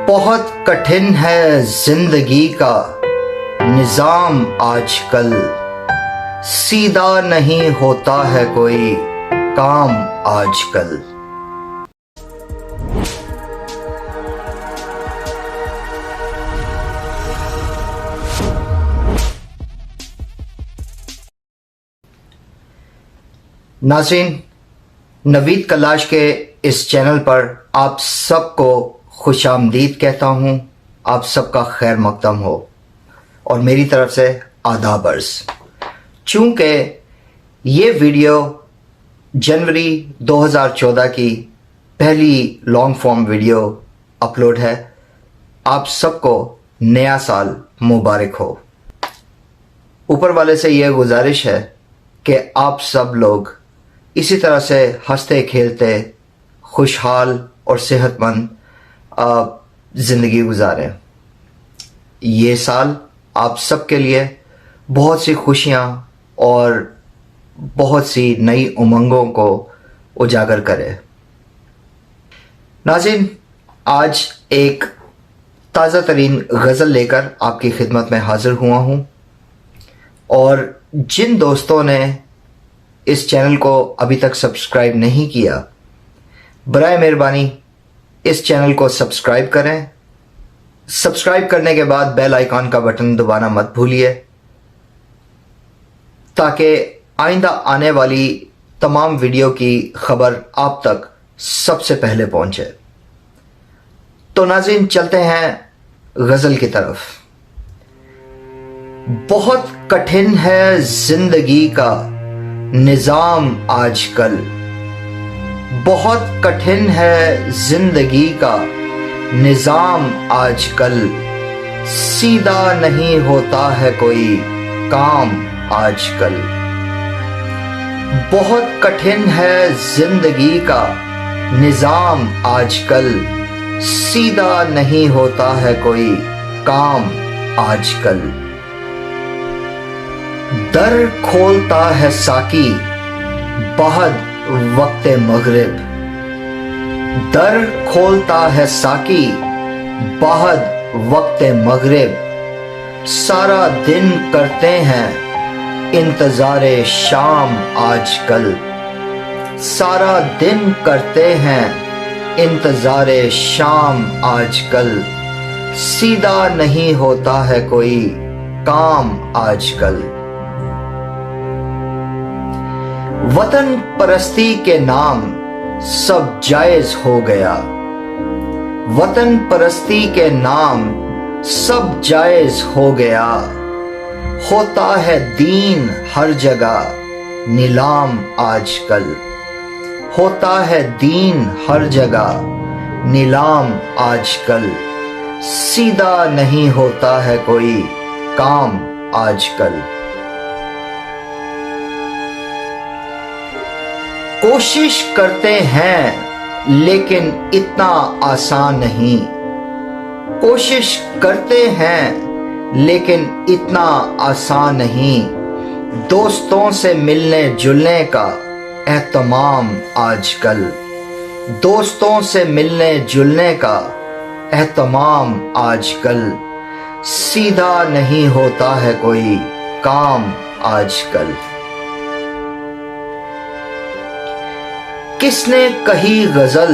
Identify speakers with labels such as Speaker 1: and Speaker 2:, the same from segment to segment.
Speaker 1: बहुत कठिन है जिंदगी का निजाम आजकल, सीधा नहीं होता है कोई काम आजकल। नाज़रीन, नवीद कलाश के इस चैनल पर आप सबको खुशामदीद कहता हूँ। आप सबका खैर मकदम हो और मेरी तरफ से आदाब अर्ज़। चूँकि ये वीडियो जनवरी 2014 की पहली लॉन्ग फॉर्म वीडियो अपलोड है, आप सबको नया साल मुबारक हो। ऊपर वाले से यह गुजारिश है कि आप सब लोग इसी तरह से हंसते खेलते खुशहाल और सेहतमंद ज़िंदगी गुजारें। ये साल आप सबके लिए बहुत सी खुशियाँ और बहुत सी नई उमंगों को उजागर करे। नाज़रीन, आज एक ताज़ा तरीन गज़ल लेकर आपकी खिदमत में हाज़िर हुआ हूँ और जिन दोस्तों ने इस चैनल को अभी तक सब्सक्राइब नहीं किया, बराए मेहरबानी इस चैनल को सब्सक्राइब करें। सब्सक्राइब करने के बाद बेल आइकॉन का बटन दबाना मत भूलिए ताकि आइंदा आने वाली तमाम वीडियो की खबर आप तक सबसे पहले पहुंचे। तो नाज़रीन, चलते हैं गज़ल की तरफ। बहुत कठिन है जिंदगी का निजाम आजकल, बहुत कठिन है जिंदगी का निजाम आजकल, सीधा नहीं होता है कोई काम आजकल। बहुत कठिन है जिंदगी का निजाम आजकल, सीधा नहीं होता है कोई काम आजकल। दर खोलता है साकी बहद वक्ते मगरिब, दर खोलता है साकी बहद वक्ते मगरिब, सारा दिन करते हैं इंतज़ारे शाम आजकल, सारा दिन करते हैं इंतज़ारे शाम आजकल, सीधा नहीं होता है कोई काम आजकल। वतन परस्ती के नाम सब जायज हो गया, वतन परस्ती के नाम सब जायज हो गया, होता है दीन हर जगह नीलाम आजकल, होता है दीन हर जगह नीलाम आजकल, सीधा नहीं होता है कोई काम आजकल। कोशिश करते हैं लेकिन इतना आसान नहीं, कोशिश करते हैं लेकिन इतना आसान नहीं, दोस्तों से मिलने जुलने का एहतमाम आजकल, दोस्तों से मिलने जुलने का एहतमाम आजकल, सीधा नहीं होता है कोई काम आजकल। किसने कही गजल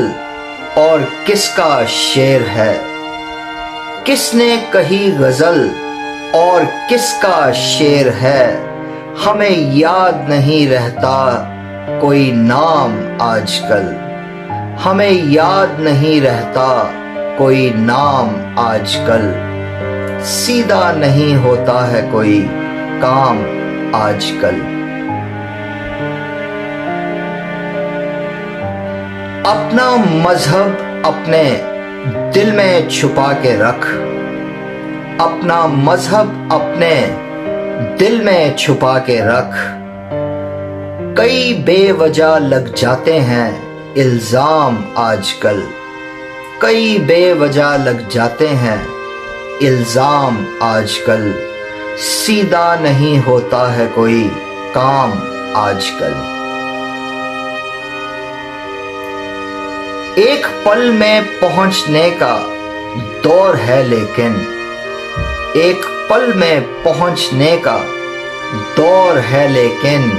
Speaker 1: और किसका शेर है, किसने कही गजल और किसका शेर है, हमें याद नहीं रहता कोई नाम आजकल, हमें याद नहीं रहता कोई नाम आजकल, सीधा नहीं होता है कोई काम आजकल। अपना मजहब अपने दिल में छुपा के रख, अपना मजहब अपने दिल में छुपा के रख, कई बेवजह लग जाते हैं इल्जाम आजकल, कई बेवजह लग जाते हैं इल्जाम आजकल, सीधा नहीं होता है कोई काम आजकल। एक पल में पहुंचने का दौर है लेकिन एक पल में पहुंचने का दौर है, लेकिन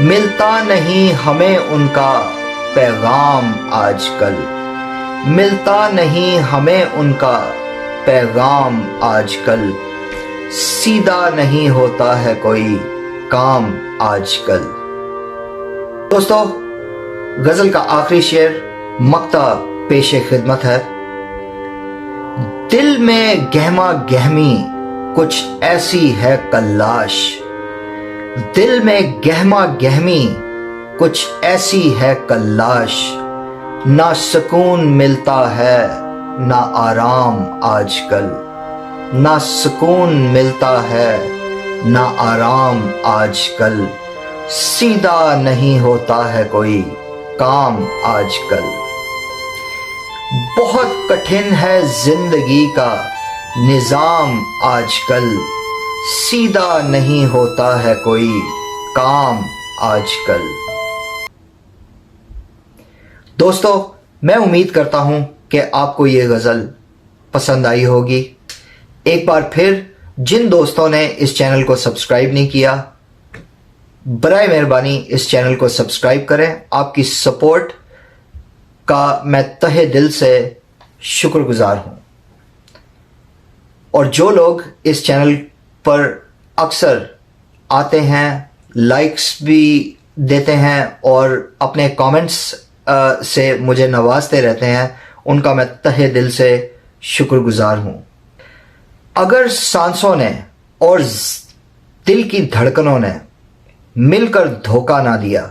Speaker 1: मिलता नहीं हमें उनका पैगाम आजकल, मिलता नहीं हमें उनका पैगाम आजकल, सीधा नहीं होता है कोई काम आजकल। दोस्तों, गजल का आखिरी शेर मक्ता पेशे खिदमत है। दिल में गहमा गहमी कुछ ऐसी है कल्लाश, दिल में गहमा गहमी कुछ ऐसी है कल्लाश, ना सुकून मिलता है ना आराम आजकल, ना सुकून मिलता है ना आराम आजकल, सीधा नहीं होता है कोई काम आजकल। बहुत कठिन है जिंदगी का निजाम आजकल, सीधा नहीं होता है कोई काम आजकल। दोस्तों, मैं उम्मीद करता हूं कि आपको ये गज़ल पसंद आई होगी। एक बार फिर जिन दोस्तों ने इस चैनल को सब्सक्राइब नहीं किया, बराए मेहरबानी इस चैनल को सब्सक्राइब करें। आपकी सपोर्ट का मैं तहे दिल से शुक्रगुजार हूं। और जो लोग इस चैनल पर अक्सर आते हैं, लाइक्स भी देते हैं और अपने कमेंट्स से मुझे नवाजते रहते हैं, उनका मैं तहे दिल से शुक्रगुजार हूं। अगर सांसों ने और दिल की धड़कनों ने मिलकर धोखा ना दिया,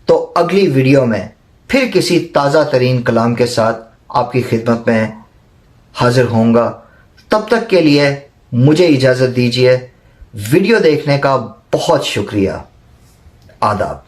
Speaker 1: तो अगली वीडियो में फिर किसी ताज़ा तरीन कलाम के साथ आपकी खिदमत में हाजिर होऊंगा। तब तक के लिए मुझे इजाज़त दीजिए। वीडियो देखने का बहुत शुक्रिया। आदाब।